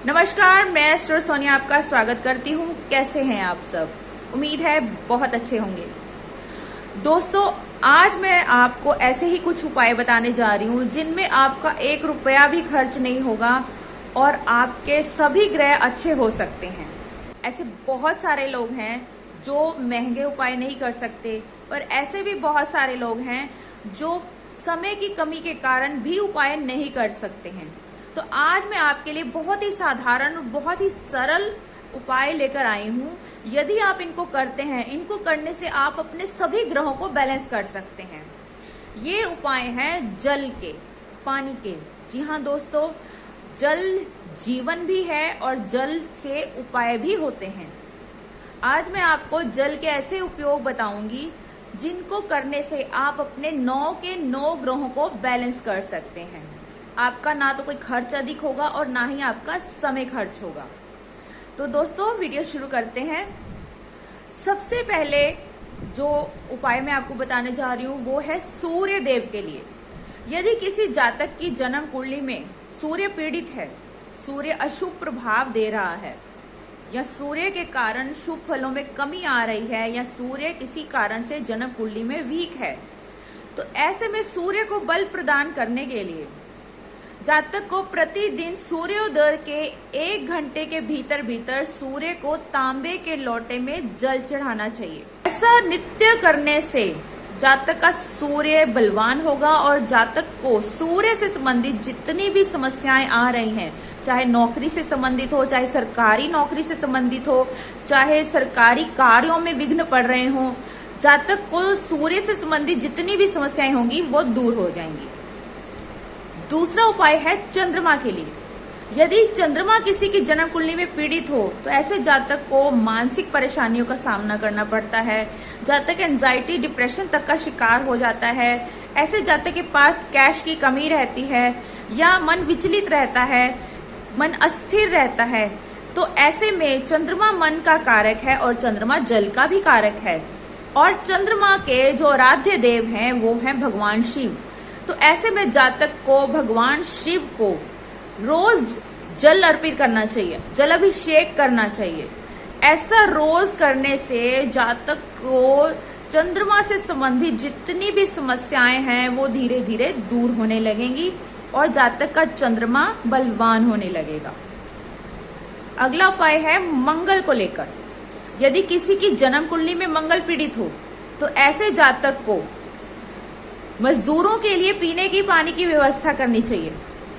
नमस्कार, मैं एस्ट्रो सोनिया आपका स्वागत करती हूँ। कैसे हैं आप सब? उम्मीद है बहुत अच्छे होंगे। दोस्तों, आज मैं आपको ऐसे ही कुछ उपाय बताने जा रही हूँ जिनमें आपका 1 रुपया भी खर्च नहीं होगा और आपके सभी ग्रह अच्छे हो सकते हैं। ऐसे बहुत सारे लोग हैं जो महंगे उपाय नहीं कर सकते, पर ऐसे भी बहुत सारे लोग हैं जो समय की कमी के कारण भी उपाय नहीं कर सकते हैं। तो आज मैं आपके लिए बहुत ही साधारण और बहुत ही सरल उपाय लेकर आई हूँ। यदि आप इनको करते हैं, इनको करने से आप अपने सभी ग्रहों को बैलेंस कर सकते हैं। ये उपाय हैं जल के, पानी के। जी हाँ दोस्तों, जल जीवन भी है और जल से उपाय भी होते हैं। आज मैं आपको जल के ऐसे उपयोग बताऊंगी जिनको करने से आप अपने 9 के 9 ग्रहों को बैलेंस कर सकते हैं। आपका ना तो कोई खर्च अधिक होगा और ना ही आपका समय खर्च होगा। तो दोस्तों, वीडियो शुरू करते हैं। सबसे पहले जो उपाय मैं आपको बताने जा रही हूँ वो है सूर्य देव के लिए। यदि किसी जातक की जन्म कुंडली में सूर्य पीड़ित है, सूर्य अशुभ प्रभाव दे रहा है, या सूर्य के कारण शुभ फलों में कमी आ रही है, या सूर्य किसी कारण से जन्म कुंडली में वीक है, तो ऐसे में सूर्य को बल प्रदान करने के लिए जातक को प्रतिदिन सूर्योदय के 1 घंटे के भीतर भीतर सूर्य को तांबे के लोटे में जल चढ़ाना चाहिए। ऐसा नित्य करने से जातक का सूर्य बलवान होगा और जातक को सूर्य से संबंधित जितनी भी समस्याएं आ रही हैं, चाहे नौकरी से संबंधित हो, चाहे सरकारी नौकरी से संबंधित हो, चाहे सरकारी कार्यों में विघ्न पड़ रहे हो, जातक को सूर्य से संबंधित जितनी भी समस्याएं होंगी वो दूर हो जाएंगी। दूसरा उपाय है चंद्रमा के लिए। यदि चंद्रमा किसी की जन्म कुंडली में पीड़ित हो तो ऐसे जातक को मानसिक परेशानियों का सामना करना पड़ता है। जातक एंजाइटी, डिप्रेशन तक का शिकार हो जाता है। ऐसे जातक के पास कैश की कमी रहती है या मन विचलित रहता है, मन अस्थिर रहता है। तो ऐसे में चंद्रमा मन का कारक है और चंद्रमा जल का भी कारक है, और चंद्रमा के जो आराध्य देव हैं वो हैं भगवान शिव। तो ऐसे में जातक को भगवान शिव को रोज जल अर्पित करना चाहिए, जल अभिषेक करना चाहिए। ऐसा रोज करने से जातक को चंद्रमा से संबंधित जितनी भी समस्याएं हैं वो धीरे धीरे दूर होने लगेंगी और जातक का चंद्रमा बलवान होने लगेगा। अगला उपाय है मंगल को लेकर। यदि किसी की जन्म कुंडली में मंगल पीड़ित हो तो ऐसे जातक को मजदूरों के लिए पीने की पानी की व्यवस्था करनी चाहिए।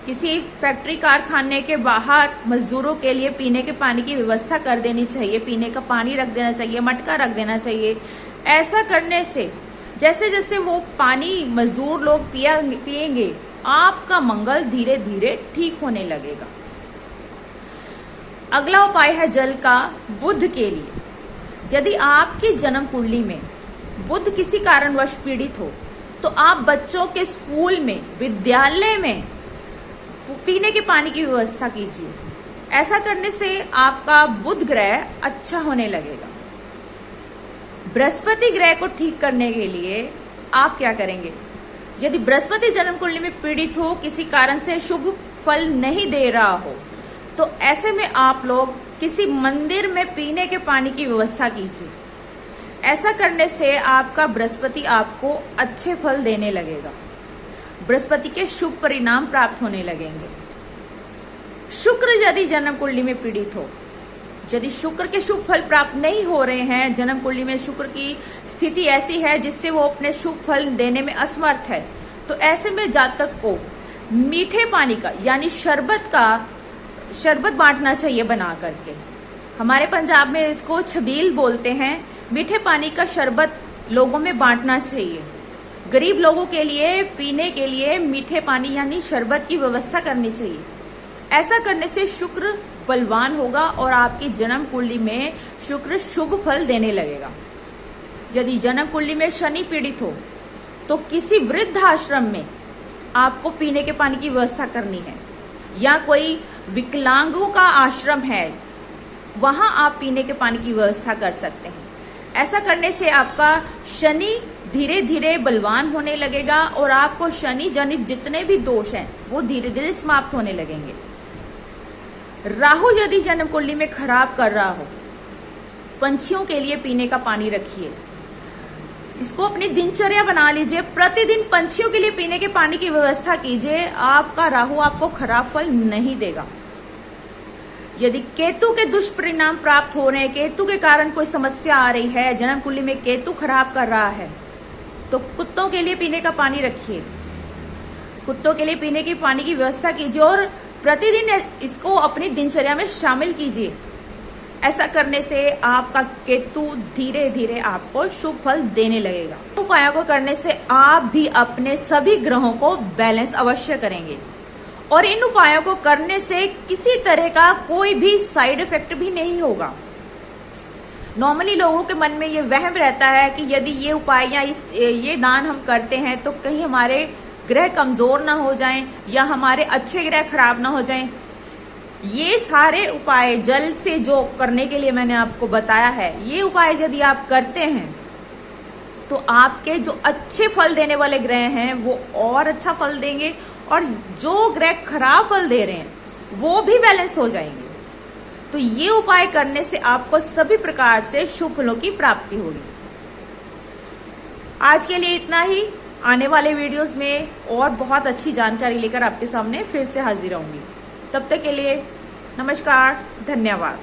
किसी फैक्ट्री कारखाने के बाहर मजदूरों के लिए पीने के पानी की व्यवस्था कर देनी चाहिए। पीने का पानी रख देना चाहिए, मटका रख देना चाहिए। ऐसा करने से जैसे जैसे वो पानी मजदूर लोग पिएंगे, आपका मंगल धीरे धीरे ठीक होने लगेगा। अगला उपाय है जल का बुध के लिए। यदि आपकी जन्म कुंडली में बुध किसी कारणवश पीड़ित हो तो आप बच्चों के स्कूल में, विद्यालय में पीने के पानी की व्यवस्था कीजिए। ऐसा करने से आपका बुध ग्रह अच्छा होने लगेगा। बृहस्पति ग्रह को ठीक करने के लिए आप क्या करेंगे? यदि बृहस्पति जन्म कुंडली में पीड़ित हो, किसी कारण से शुभ फल नहीं दे रहा हो, तो ऐसे में आप लोग किसी मंदिर में पीने के पानी की व्यवस्था कीजिए। ऐसा करने से आपका बृहस्पति आपको अच्छे फल देने लगेगा। बृहस्पति के शुभ परिणाम प्राप्त होने लगेंगे। शुक्र यदि जन्म कुंडली में पीड़ित हो, यदि शुक्र के शुभ फल प्राप्त नहीं हो रहे हैं, जन्म कुंडली में शुक्र की स्थिति ऐसी है जिससे वो अपने शुभ फल देने में असमर्थ है, तो ऐसे में जातक को मीठे पानी का यानी शरबत बांटना चाहिए बना करके। हमारे पंजाब में इसको छबील बोलते हैं। मीठे पानी का शरबत लोगों में बांटना चाहिए। गरीब लोगों के लिए पीने के लिए मीठे पानी यानी शरबत की व्यवस्था करनी चाहिए। ऐसा करने से शुक्र बलवान होगा और आपकी जन्म कुंडली में शुक्र शुभ फल देने लगेगा। यदि जन्म कुंडली में शनि पीड़ित हो तो किसी वृद्ध आश्रम में आपको पीने के पानी की व्यवस्था करनी है, या कोई विकलांगों का आश्रम है, वहां आप पीने के पानी की व्यवस्था कर सकते हैं। ऐसा करने से आपका शनि धीरे धीरे बलवान होने लगेगा और आपको शनि जनित जितने भी दोष हैं वो धीरे धीरे समाप्त होने लगेंगे। राहु यदि जन्म कुंडली में खराब कर रहा हो, पंछियों के लिए पीने का पानी रखिए, इसको अपनी दिनचर्या बना लीजिए। प्रतिदिन पंछियों के लिए पीने के पानी की व्यवस्था कीजिए। आपका राहु आपको खराब फल नहीं देगा। यदि केतु के दुष्परिणाम प्राप्त हो रहे हैं, केतु के कारण कोई समस्या आ रही है, जन्म कुंडली में केतु खराब कर रहा है, तो कुत्तों के लिए पीने का पानी रखिए, कुत्तों के लिए पीने की पानी की व्यवस्था कीजिए और प्रतिदिन इसको अपनी दिनचर्या में शामिल कीजिए। ऐसा करने से आपका केतु धीरे धीरे आपको शुभ फल देने लगेगा। उपायों को करने से आप भी अपने सभी ग्रहों को बैलेंस अवश्य करेंगे और इन उपायों को करने से किसी तरह का कोई भी साइड इफेक्ट भी नहीं होगा। नॉर्मली लोगों के मन में ये वहम रहता है कि यदि ये उपाय या ये दान हम करते हैं तो कहीं हमारे ग्रह कमजोर ना हो जाएं या हमारे अच्छे ग्रह खराब ना हो जाएं। ये सारे उपाय जल से जो करने के लिए मैंने आपको बताया है, ये उपाय यदि आप करते हैं तो आपके जो अच्छे फल देने वाले ग्रह हैं वो और अच्छा फल देंगे और जो ग्रह खराब फल दे रहे हैं वो भी बैलेंस हो जाएंगे। तो ये उपाय करने से आपको सभी प्रकार से शुभ फलों की प्राप्ति होगी। आज के लिए इतना ही। आने वाले वीडियोस में और बहुत अच्छी जानकारी लेकर आपके सामने फिर से हाजिर होंगी। तब तक के लिए नमस्कार, धन्यवाद।